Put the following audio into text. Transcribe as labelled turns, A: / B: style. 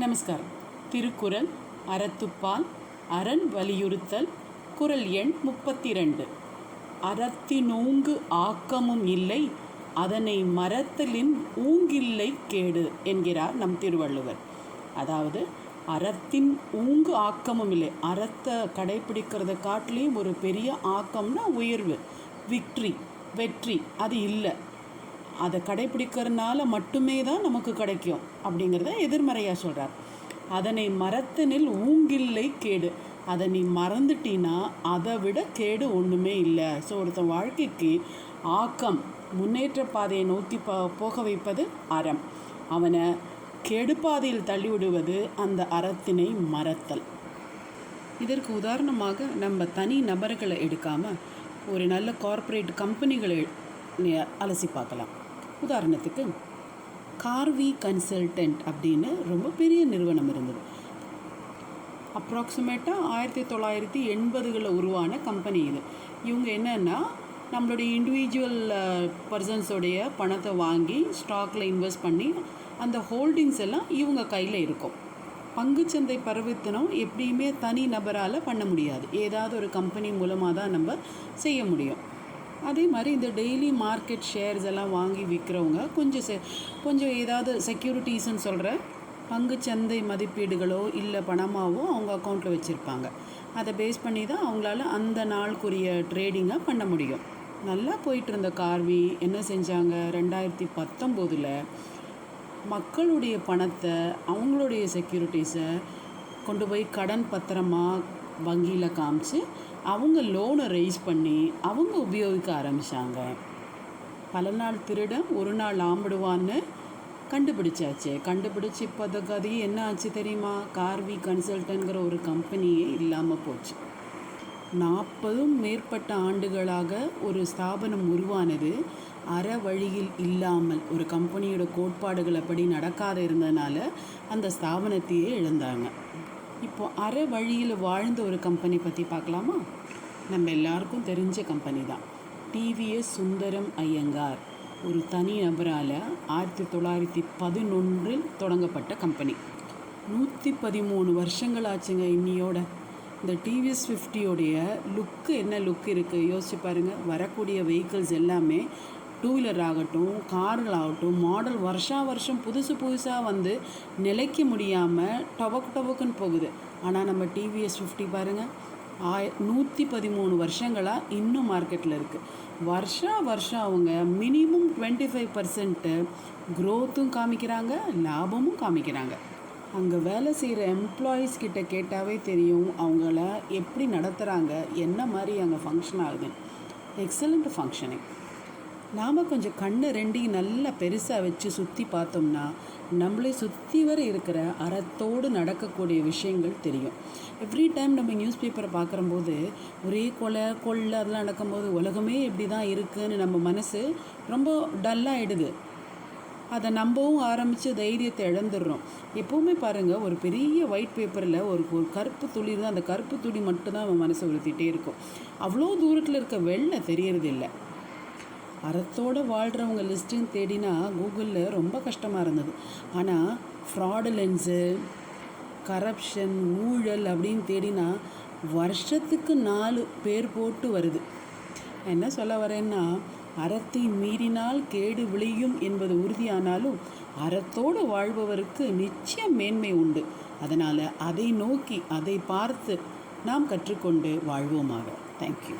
A: நமஸ்காரம். திருக்குறள் அறத்துப்பால் அரண் வலியுறுத்தல் குறள் எண் 32. அறத்தினூங்கு ஆக்கமும் இல்லை அதனை மறத்தலின் ஊங்கில்லை கேடு என்கிறார் நம் திருவள்ளுவர். அதாவது அறத்தின் ஊங்கு ஆக்கமும் இல்லை. அறத்தை கடைப்பிடிக்கிறத காட்டிலையும் ஒரு பெரிய ஆக்கம்னா உயர்வு, வெற்றி அது இல்லை. அதை கடைப்பிடிக்கிறதுனால மட்டுமே தான் நமக்கு கிடைக்கும் அப்படிங்கிறத எதிர்மறையாக சொல்கிறார். அதனை மறத்தனில் ஊங்கில்லை கேடு. அதை நீ மறந்துட்டினா அதை விட கேடு ஒன்றுமே இல்லை. ஸோ ஒருத்தன் வாழ்க்கைக்கு ஆக்கம், முன்னேற்ற பாதையை நோக்கி போக வைப்பது அறம். அவனை கெடுப்பாதையில் தள்ளிவிடுவது அந்த அறத்தினை மறத்தல். இதற்கு உதாரணமாக நம்ம தனி நபர்களை எடுக்காமல் ஒரு நல்ல கார்ப்பரேட் கம்பெனிகளை அலசி பார்க்கலாம். உதாரணத்துக்கு கார்வி கன்சல்டன்ட் அப்படின்னு ரொம்ப பெரிய நிறுவனம் இருந்தது. அப்ராக்சிமேட்டாக 1980களில் உருவான கம்பெனி இது. இவங்க என்னென்னா நம்மளுடைய இண்டிவிஜுவல் பர்சன்ஸோடைய பணத்தை வாங்கி ஸ்டாக்கில் இன்வெஸ்ட் பண்ணி அந்த ஹோல்டிங்ஸ் எல்லாம் இவங்க கையில் இருக்கும். பங்குச்சந்தை பரிவர்த்தனம் எப்படியுமே தனி நபரால் பண்ண முடியாது. ஏதாவது ஒரு கம்பெனி மூலமாக தான் நம்ம செய்ய முடியும். அதே மாதிரி இந்த டெய்லி மார்க்கெட் ஷேர்ஸ் எல்லாம் வாங்கி விற்கிறவங்க கொஞ்சம் ஏதாவது செக்யூரிட்டிஸ்ன்னு சொல்கிற பங்குச்சந்தை மதிப்பீடுகளோ இல்லை பணமாகவோ அவங்க அக்கௌண்ட்டில் வச்சுருப்பாங்க. அதை பேஸ் பண்ணி தான் அவங்களால அந்த நாளுக்குரிய ட்ரேடிங்கை பண்ண முடியும். நல்லா போயிட்டு இருந்த கார்வி என்ன செஞ்சாங்க, 2019 மக்களுடைய பணத்தை, அவங்களுடைய செக்யூரிட்டிஸை கொண்டு போய் கடன் பத்திரமாக வங்கியில் காமிச்சு அவங்க லோனை ரைஸ் பண்ணி அவங்க உபயோகிக்க ஆரம்பித்தாங்க. பல நாள் திருடன் ஒரு நாள் ஆம்பிடுவான்னு கண்டுபிடிச்சாச்சு. கண்டுபிடிச்சி இப்போ அந்த கதையை என்ன ஆச்சு தெரியுமா? கார்வி கன்சல்டன்ட்ங்கிற ஒரு கம்பெனியே இல்லாமல் போச்சு. 40க்கும் மேற்பட்ட ஆண்டுகளாக ஒரு ஸ்தாபனம் உருவானது அற வழியில் இல்லாமல், ஒரு கம்பெனியோட கோட்பாடுகளை படி நடக்காத இருந்ததுனால அந்த ஸ்தாபனத்தையே இழந்தாங்க. இப்போது அற வழியில் வாழ்ந்த ஒரு கம்பெனி பற்றி பார்க்கலாமா? நம்ம எல்லாருக்கும் தெரிஞ்ச கம்பெனி தான். டிவிஎஸ் சுந்தரம் ஐயங்கார் ஒரு தனி நபரால் 1911 தொடங்கப்பட்ட கம்பெனி. 113 வருஷங்கள் ஆச்சுங்க இன்னியோட. இந்த டிவிஎஸ் 50யோடைய லுக்கு என்ன லுக் இருக்குது யோசிச்சு பாருங்கள். வரக்கூடிய வெஹிக்கிள்ஸ் எல்லாமே டூ வீலர் ஆகட்டும், கார்கள் ஆகட்டும், மாடல் வருஷம் புதுசாக வந்து நிலைக்க முடியாமல் டொபக்குன்னு போகுது. ஆனால் நம்ம டிவிஎஸ் 50 பாருங்கள், 113 வருஷங்களாக இன்னும் மார்க்கெட்டில் இருக்குது. வருஷம் அவங்க மினிமம் 25% க்ரோத்தும் காமிக்கிறாங்க, லாபமும் காமிக்கிறாங்க. அங்கே வேலை செய்கிற எம்ப்ளாயீஸ் கிட்ட கேட்டாவே தெரியும் அவங்கள எப்படி நடத்துகிறாங்க, என்ன மாதிரி அங்கே ஃபங்க்ஷன் ஆகுதுன்னு. Excellent functioning. நாம் கொஞ்சம் கண்ணு ரெண்டையும் நல்லா பெருசாக வச்சு சுற்றி பார்த்தோம்னா நம்மளே சுற்றி வர இருக்கிற அறத்தோடு நடக்கக்கூடிய விஷயங்கள் தெரியும். எவ்ரி டைம் நம்ம நியூஸ் பேப்பரை பார்க்குறம்போது ஒரே கொலை அதெல்லாம் நடக்கும்போது உலகமே இப்படி தான் இருக்குதுன்னு நம்ம மனசு ரொம்ப டல்லாகிடுது. அதை நம்பவும் ஆரம்பித்து தைரியத்தை இழந்துடுறோம். எப்போவுமே பாருங்கள், ஒரு பெரிய ஒயிட் பேப்பரில் ஒரு கருப்பு துளி தான், அந்த கருப்பு துளி மட்டும்தான் நம்ம மனசை உறுத்திட்டே இருக்கும். அவ்வளோ தூரத்தில் இருக்க வெள்ளை தெரியறதில்லை. அறத்தோடு வாழ்கிறவங்க லிஸ்ட்டுன்னு தேடினா கூகுளில் ரொம்ப கஷ்டமாக இருந்தது. ஆனால் ஃப்ராடுலன்ஸு, கரப்ஷன், ஊழல் அப்படின்னு தேடினா வருஷத்துக்கு 4 பேர் போட்டு வருது. என்ன சொல்ல வரேன்னா, அறத்தை மீறினால் கேடு விளையும் என்பது உறுதியானாலும் அறத்தோடு வாழ்பவருக்கு நிச்சயம் மேன்மை உண்டு. அதனால் அதை நோக்கி அதை பார்த்து நாம் கற்றுக்கொண்டு வாழ்வோமாக. தேங்க்யூ.